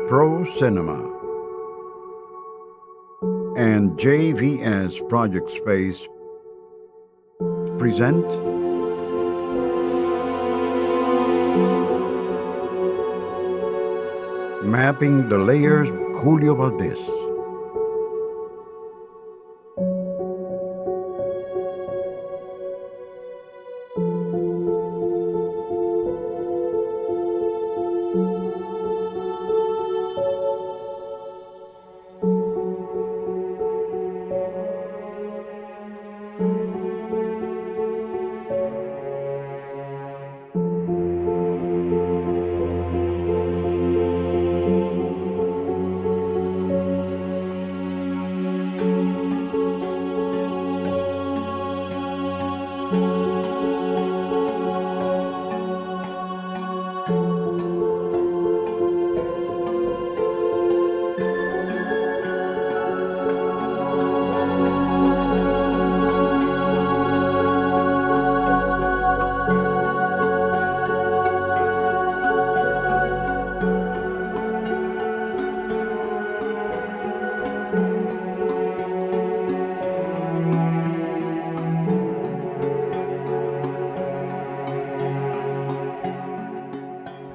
Pro Cinema and JVS Project Space present Mapping the Layers, Julio Valdez.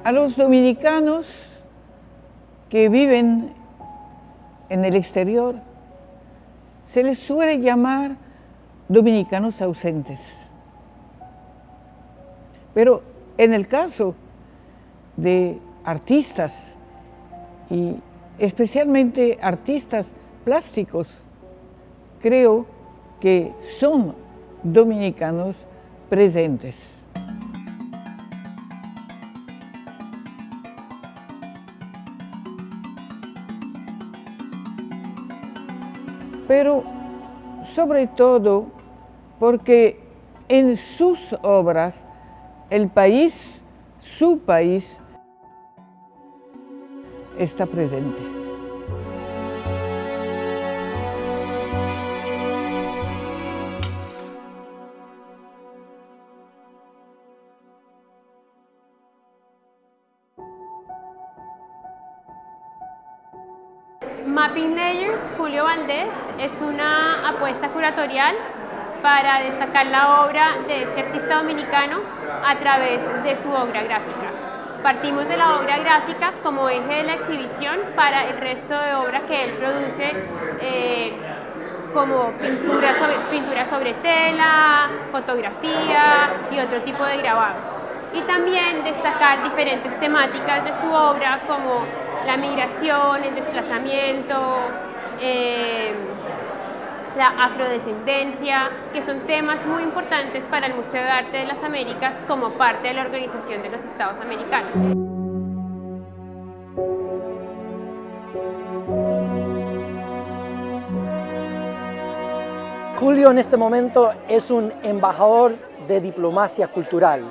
A los dominicanos que viven en el exterior se les suele llamar dominicanos ausentes. Pero en el caso de artistas, y especialmente artistas plásticos, creo que son dominicanos presentes. Pero sobre todo porque en sus obras el país, su país, está presente. Mapping Layers, Julio Valdez, es una apuesta curatorial para destacar la obra de este artista dominicano a través de su obra gráfica. Partimos de la obra gráfica como eje de la exhibición para el resto de obra que él produce, como pintura sobre tela, fotografía y otro tipo de grabado. Y también destacar diferentes temáticas de su obra como la migración, el desplazamiento, la afrodescendencia, que son temas muy importantes para el Museo de Arte de las Américas como parte de la Organización de los Estados Americanos. Julio en este momento es un embajador de diplomacia cultural.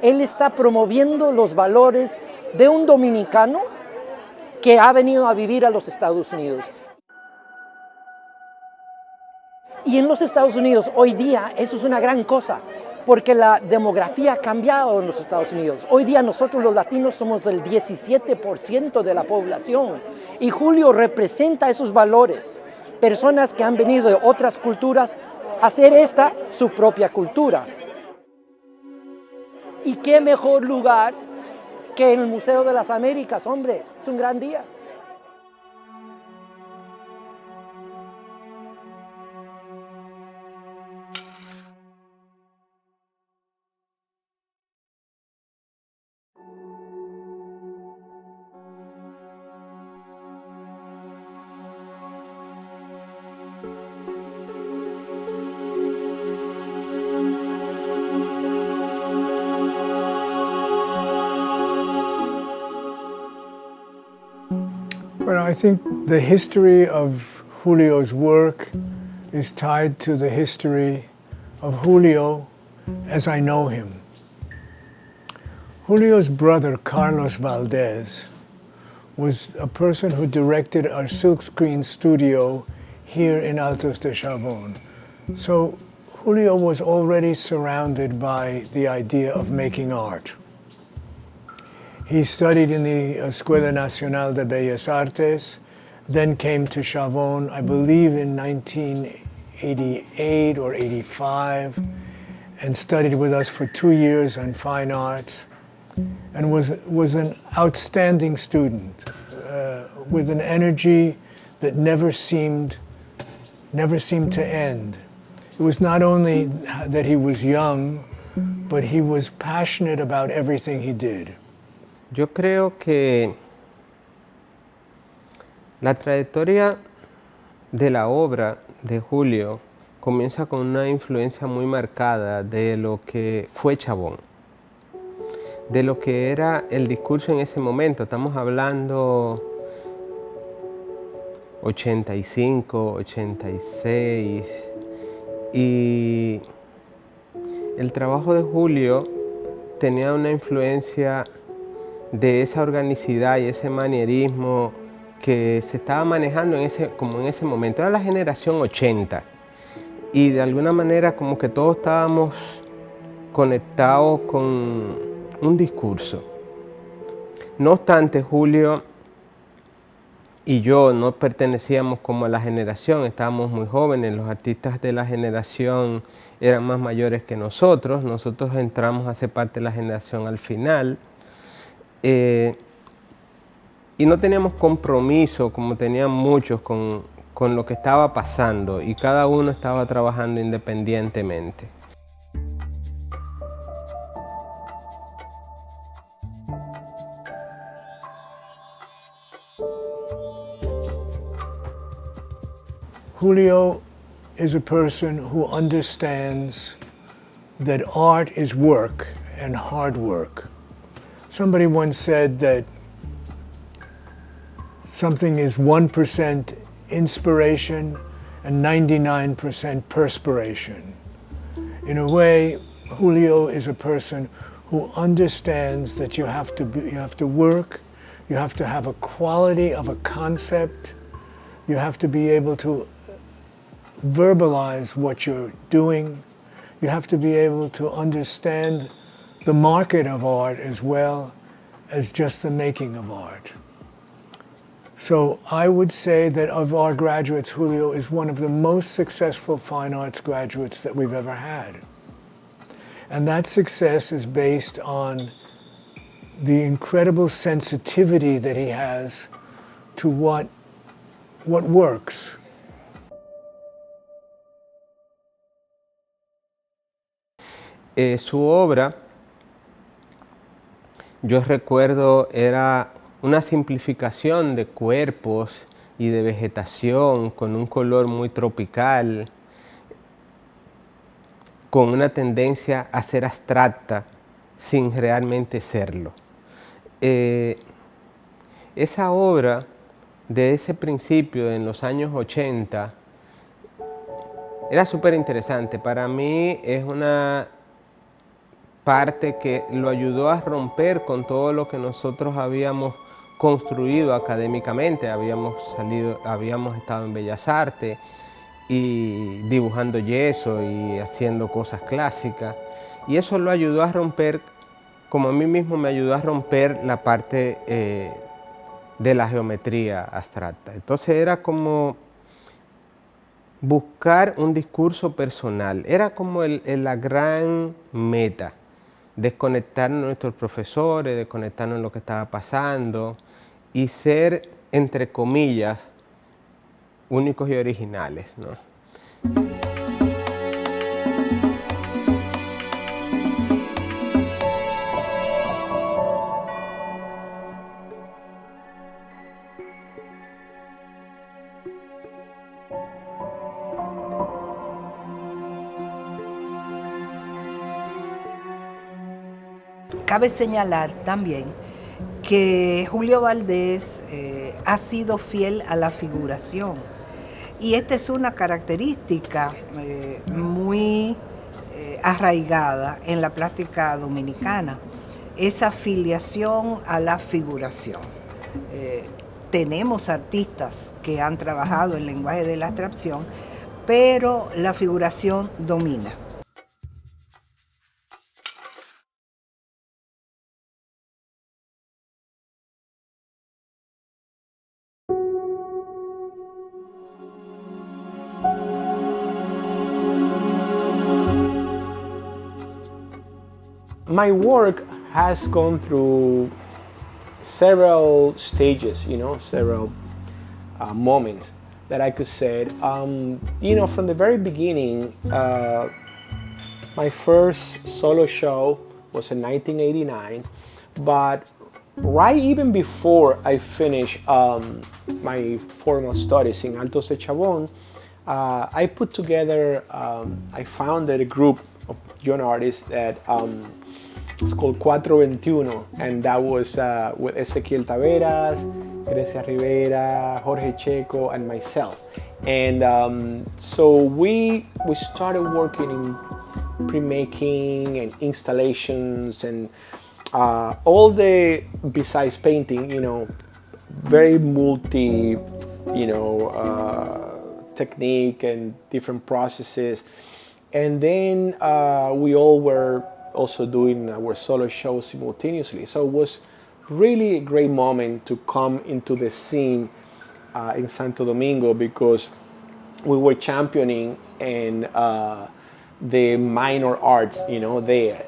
Él está promoviendo los valores de un dominicano que ha venido a vivir a los Estados Unidos. Y en los Estados Unidos hoy día eso es una gran cosa, porque la demografía ha cambiado en los Estados Unidos. Hoy día nosotros los latinos somos el 17% de la población y Julio representa esos valores, personas que han venido de otras culturas a hacer esta su propia cultura. Y qué mejor lugar que en el Museo de las Américas, hombre, es un gran día. Well, I think the history of Julio's work is tied to the history of Julio as I know him. Julio's brother, Carlos Valdez, was a person who directed our silkscreen studio here in Altos de Chavon. So Julio was already surrounded by the idea of making art. He studied in the Escuela Nacional de Bellas Artes, then came to Chavon, I believe in 1988 or 85, and studied with us for 2 years on fine arts, and was an outstanding student with an energy that never seemed to end. It was not only that he was young, but he was passionate about everything he did. Yo creo que la trayectoria de la obra de Julio comienza con una influencia muy marcada de lo que fue Chavón, de lo que era el discurso en ese momento. Estamos hablando 85, 86, y el trabajo de Julio tenía una influencia de esa organicidad y ese manierismo que se estaba manejando como en ese momento. Era la generación 80 y de alguna manera como que todos estábamos conectados con un discurso. No obstante, Julio y yo no pertenecíamos como a la generación, estábamos muy jóvenes, los artistas de la generación eran más mayores que nosotros entramos a ser parte de la generación al final. Y no teníamos compromiso como tenían muchos con lo que estaba pasando y cada uno estaba trabajando independientemente. Julio is a person who understands that art is work and hard work. Somebody once said that something is 1% inspiration and 99% perspiration. In a way, Julio is a person who understands that you have to work, you have to have a quality of a concept, you have to be able to verbalize what you're doing, you have to be able to understand the market of art as well as just the making of art. So I would say that of our graduates, Julio is one of the most successful fine arts graduates that we've ever had. And that success is based on the incredible sensitivity that he has to what works. Su obra, yo recuerdo, era una simplificación de cuerpos y de vegetación con un color muy tropical, con una tendencia a ser abstracta sin realmente serlo. Esa obra, de ese principio, en los años 80, era súper interesante. Para mí es una parte que lo ayudó a romper con todo lo que nosotros habíamos construido académicamente. Habíamos estado en Bellas Artes y dibujando yeso y haciendo cosas clásicas, y eso lo ayudó a romper, como a mí mismo me ayudó a romper la parte de la geometría abstracta. Entonces era como buscar un discurso personal, era como la gran meta, desconectarnos de nuestros profesores, desconectarnos de lo que estaba pasando y ser, entre comillas, únicos y originales, ¿no? Cabe señalar también que Julio Valdés ha sido fiel a la figuración, y esta es una característica muy arraigada en la plástica dominicana, esa filiación a la figuración. Tenemos artistas que han trabajado el lenguaje de la abstracción, pero la figuración domina. My work has gone through several stages, several moments that I could say. From the very beginning, my first solo show was in 1989, but right even before I finished my formal studies in Altos de Chabón, I put together, I founded a group of young artists that it's called 421, and that was with Ezequiel Taveras, Grecia Rivera, Jorge Checo, and myself. And so we started working in pre-making and installations and all the, besides painting, very multi, technique and different processes. And then we all were also doing our solo shows simultaneously. So it was really a great moment to come into the scene in Santo Domingo, because we were championing and the minor arts, there.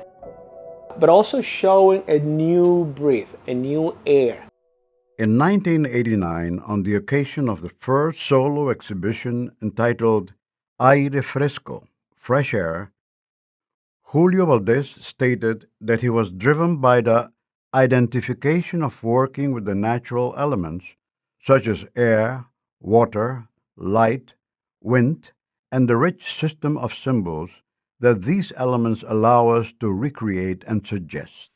But also showing a new breath, a new air. In 1989, on the occasion of the first solo exhibition entitled Aire Fresco, Fresh Air, Julio Valdez stated that he was driven by the identification of working with the natural elements, such as air, water, light, wind, and the rich system of symbols that these elements allow us to recreate and suggest.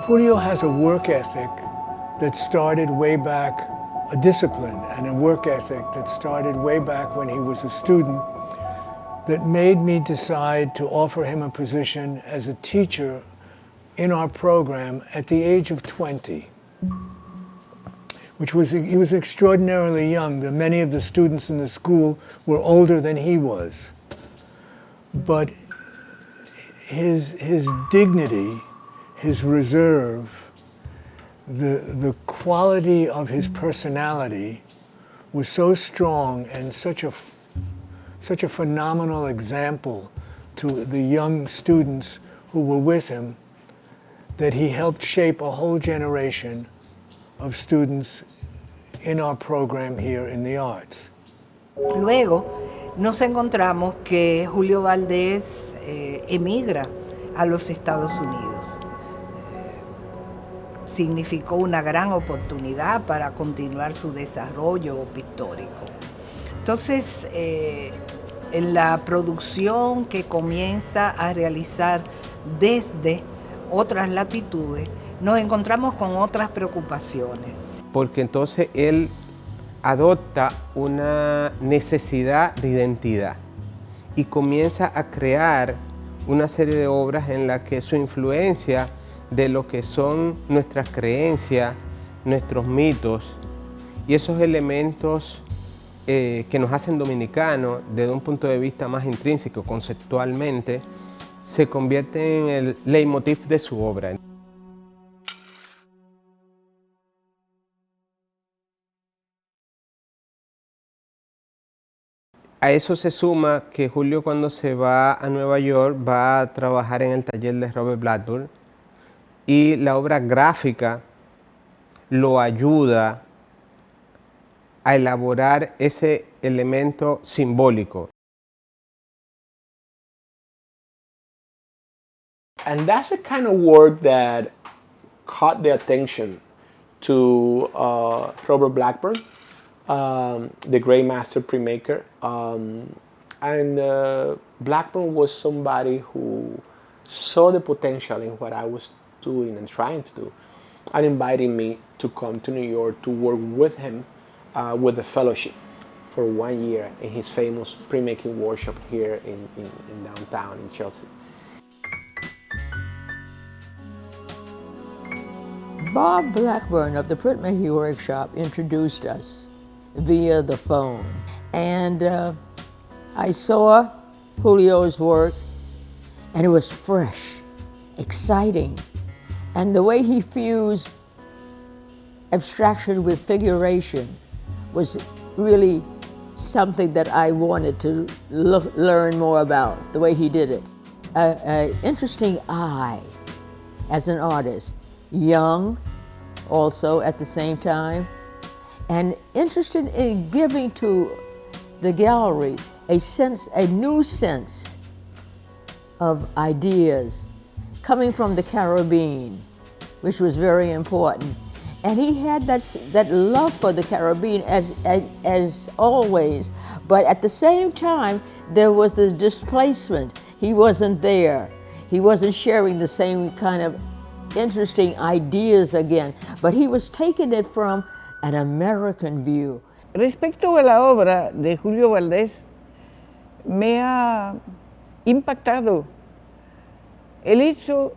Julio has a work ethic that started way back, a discipline and a work ethic that started way back when he was a student, that made me decide to offer him a position as a teacher in our program at the age of 20, he was extraordinarily young. Many of the students in the school were older than he was. But his dignity, his reserve, the quality of his personality was so strong and such a phenomenal example to the young students who were with him, that he helped shape a whole generation of students in our program here in the arts. Luego nos encontramos que Julio Valdés emigra a los Estados Unidos. Significó una gran oportunidad para continuar su desarrollo pictórico. Entonces, en la producción que comienza a realizar desde otras latitudes, nos encontramos con otras preocupaciones. Porque entonces él adopta una necesidad de identidad y comienza a crear una serie de obras en las que su influencia de lo que son nuestras creencias, nuestros mitos y esos elementos que nos hacen dominicanos desde un punto de vista más intrínseco, conceptualmente, se convierten en el leitmotiv de su obra. A eso se suma que Julio, cuando se va a Nueva York, va a trabajar en el taller de Robert Blackburn, y la obra gráfica lo ayuda a elaborar ese elemento simbólico. And that's the kind of work that caught the attention to Robert Blackburn, the great master printmaker. Blackburn was somebody who saw the potential in what I was doing and trying to do, and invited me to come to New York to work with him with the fellowship for 1 year in his famous printmaking workshop here in downtown in Chelsea. Bob Blackburn of the Printmaking Workshop introduced us via the phone. And I saw Julio's work, and it was fresh, exciting. And the way he fused abstraction with figuration was really something that I wanted to learn more about, the way he did it. An interesting eye as an artist, young also at the same time, and interested in giving to the gallery a new sense of ideas coming from the Caribbean, which was very important. And he had that love for the Caribbean as always, but at the same time, there was the displacement. He wasn't there. He wasn't sharing the same kind of interesting ideas again, but he was taking it from an American view. Respecto a la obra de Julio Valdés, me ha impactado el hecho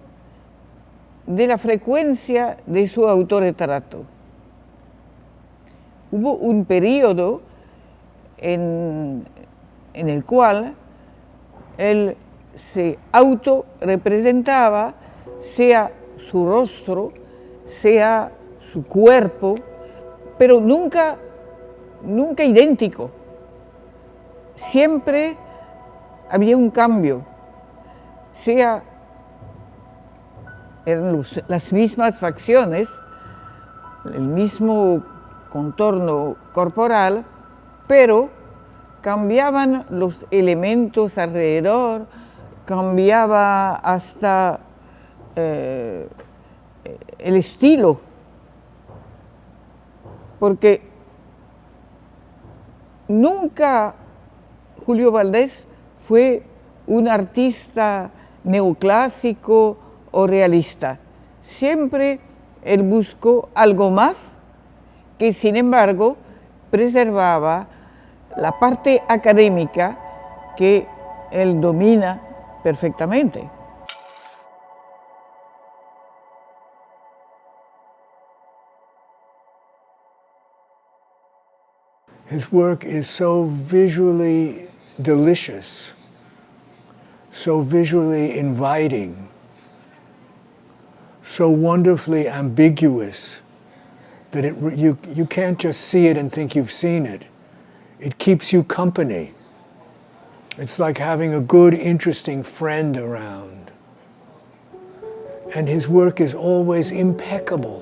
de la frecuencia de su autorretrato. Hubo un periodo en el cual él se autorrepresentaba, sea su rostro, sea su cuerpo, pero nunca idéntico. Siempre había un cambio, eran las mismas facciones, el mismo contorno corporal, pero cambiaban los elementos alrededor, cambiaba hasta el estilo, porque nunca Julio Valdés fue un artista neoclásico o realista. Siempre él buscó algo más que, sin embargo, preservaba la parte académica que él domina perfectamente. His work is so visually delicious, so visually inviting, so wonderfully ambiguous that you can't just see it and think you've seen it. It keeps you company. It's like having a good, interesting friend around. And his work is always impeccable.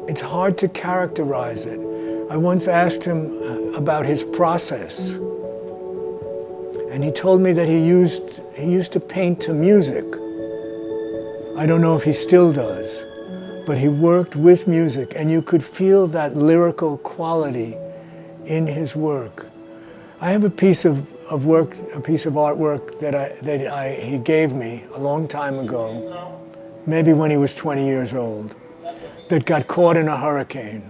It's hard to characterize it. I once asked him about his process, and he told me that he used to paint to music. I don't know if he still does, but he worked with music, and you could feel that lyrical quality in his work. I have a piece of artwork that he gave me a long time ago, maybe when he was 20 years old, that got caught in a hurricane.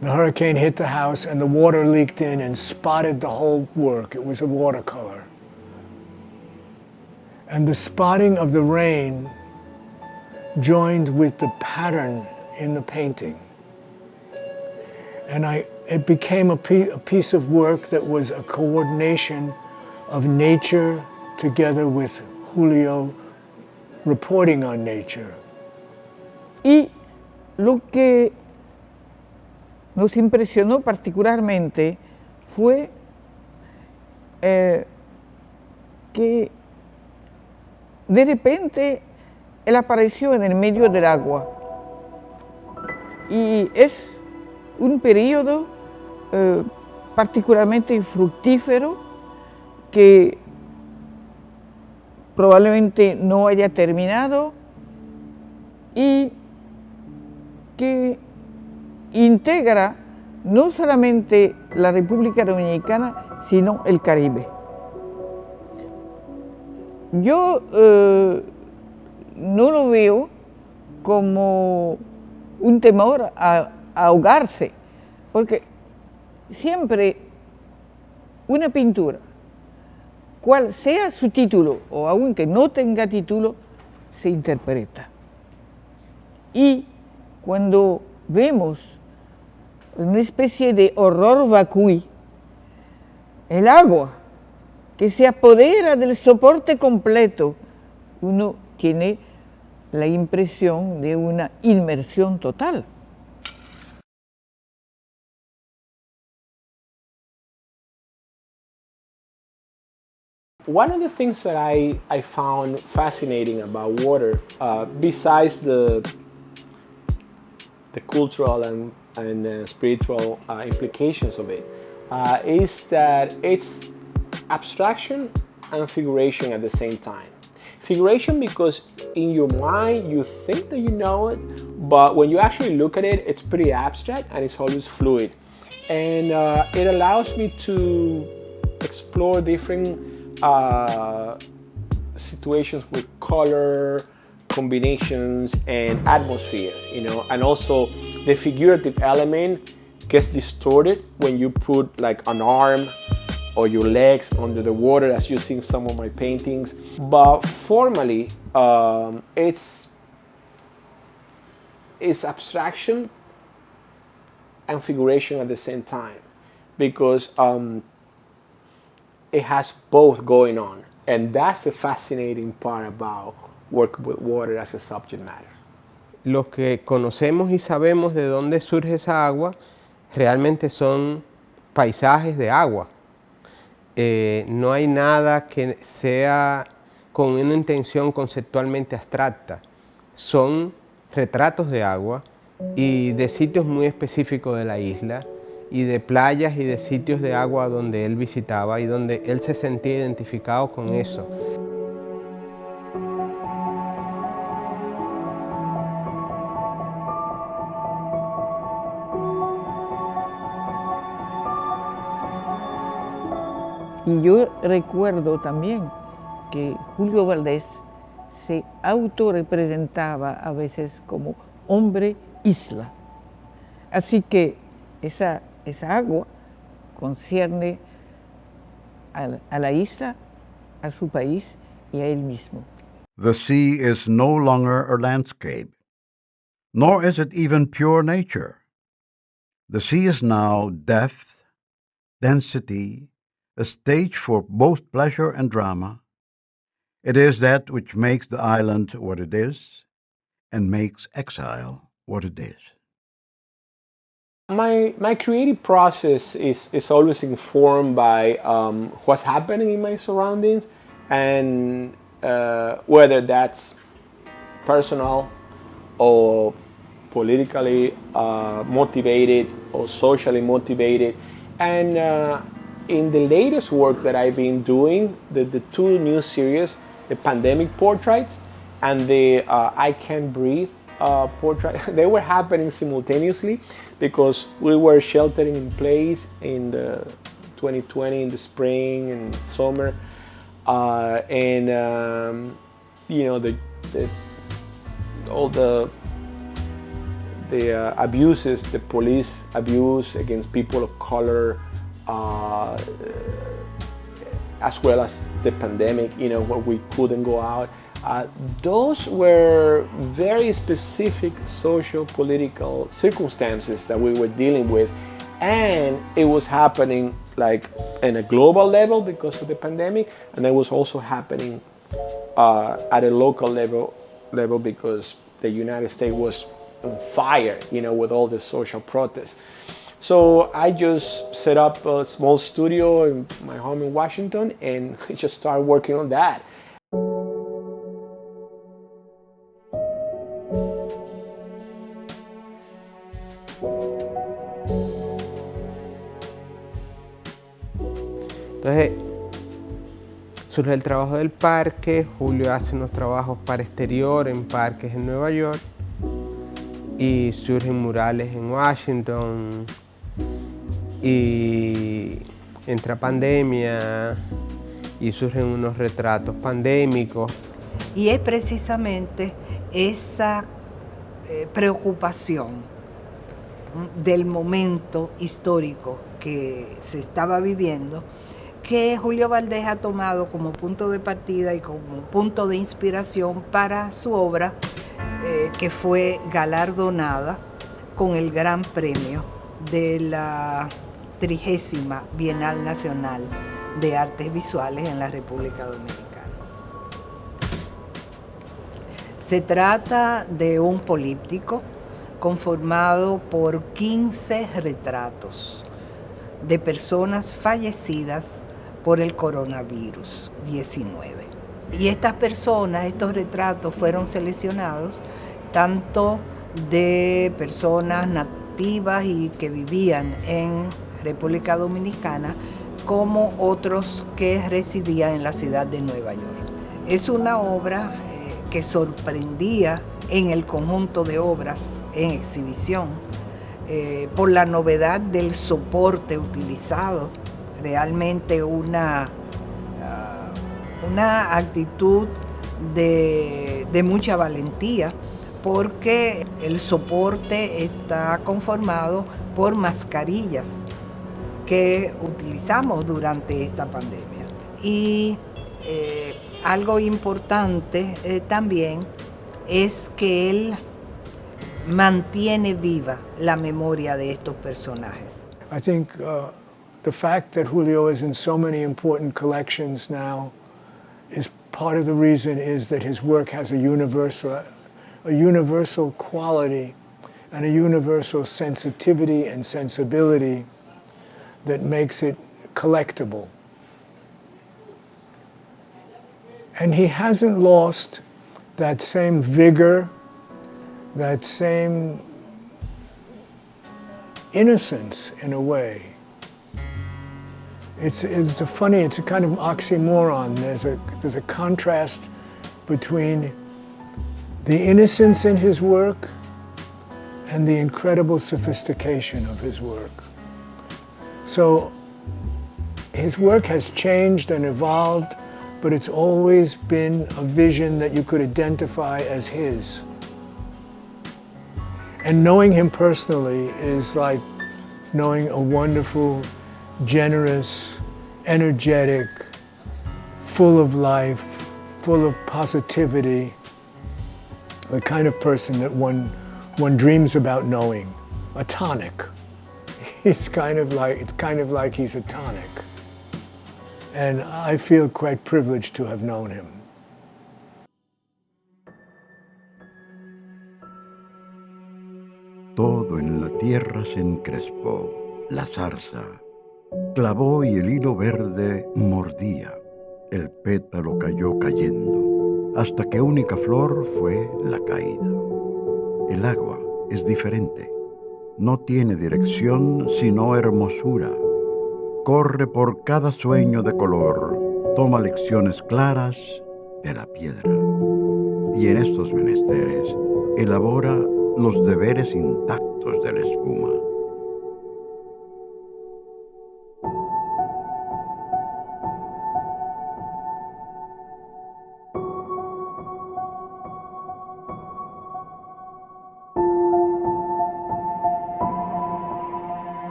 The hurricane hit the house and the water leaked in and spotted the whole work. It was a watercolor. And the spotting of the rain joined with the pattern in the painting. And it became a piece of work that was a coordination of nature together with Julio reporting on nature. Y lo que nos impresionó particularmente fue que de repente él apareció en el medio del agua. Y es un periodo particularmente fructífero que probablemente no haya terminado y que integra no solamente la República Dominicana, sino el Caribe. Yo no lo veo como un temor a ahogarse, porque siempre una pintura, cual sea su título, o aunque no tenga título, se interpreta. Y cuando vemos una especie de horror vacui, el agua que se apodera del soporte completo. Uno tiene la impresión de una inmersión total. One of the things that I found fascinating about water, besides the cultural and spiritual implications of it, is that it's abstraction and figuration at the same time. Figuration because in your mind you think that you know it, but when you actually look at it, it's pretty abstract and it's always fluid. And it allows me to explore different situations with color, combinations, and atmospheres, you know, and also the figurative element gets distorted when you put like an arm or your legs under the water, as you see in some of my paintings. But formally, it's abstraction and figuration at the same time, because it has both going on. And that's the fascinating part about working with water as a subject matter. Lo que conocemos y sabemos de dónde surge esa agua realmente son paisajes de agua. No hay nada que sea con una intención conceptualmente abstracta. Son retratos de agua y de sitios muy específicos de la isla, y de playas y de sitios de agua donde él visitaba y donde él se sentía identificado con eso. Y yo recuerdo también que Julio Valdés se autorrepresentaba a veces como hombre isla. Así que esa agua concierne a la isla, a su país y a él mismo. The sea is no longer a landscape, nor is it even pure nature. The sea is now depth, density, a stage for both pleasure and drama. It is that which makes the island what it is and makes exile what it is. My creative process is always informed by what's happening in my surroundings, and whether that's personal or politically motivated or socially motivated. And in the latest work that I've been doing, the two new series, the pandemic portraits and the I Can't Breathe portrait, they were happening simultaneously because we were sheltering in place in the 2020 in the spring and summer, and you know, all the abuses, the police abuse against people of color, as well as the pandemic, you know, where we couldn't go out. Those were very specific social political circumstances that we were dealing with, and it was happening like in a global level because of the pandemic, and it was also happening at a local level because the United States was on fire, you know, with all the social protests. So I just set up a small studio in my home in Washington and just started working on that. Entonces surge el trabajo del parque. Julio hace unos trabajos para exterior en parques en Nueva York, y surgen murales en Washington, y entra pandemia y surgen unos retratos pandémicos. Y es precisamente esa preocupación del momento histórico que se estaba viviendo que Julio Valdés ha tomado como punto de partida y como punto de inspiración para su obra, que fue galardonada con el Gran Premio de la 30ª Bienal Nacional de artes visuales en la República Dominicana. Se trata de un políptico conformado por 15 retratos de personas fallecidas por el coronavirus 19. Y estas personas, estos retratos fueron seleccionados tanto de personas nativas y que vivían en República Dominicana como otros que residían en la ciudad de Nueva York. Es una obra que sorprendía en el conjunto de obras en exhibición por la novedad del soporte utilizado, realmente una actitud de mucha valentía, porque el soporte está conformado por mascarillas que utilizamos durante esta pandemia. Y algo importante también es que él mantiene viva la memoria de estos personajes. I think the fact that Julio is in so many important collections now is part of the reason is that his work has a universal quality and a universal sensitivity and sensibility that makes it collectible. And he hasn't lost that same vigor, that same innocence in a way. It's a kind of oxymoron. There's a contrast between the innocence in his work and the incredible sophistication of his work. So his work has changed and evolved, but it's always been a vision that you could identify as his. And knowing him personally is like knowing a wonderful, generous, energetic, full of life, full of positivity, the kind of person that one dreams about knowing, a tonic. It's kind of like he's a tonic. And I feel quite privileged to have known him. Todo en la tierra se encrespó, la zarza clavó y el hilo verde mordía. El pétalo cayó cayendo, hasta que única flor fue la caída. El agua es diferente, no tiene dirección sino hermosura. Corre por cada sueño de color, toma lecciones claras de la piedra. Y en estos menesteres elabora los deberes intactos del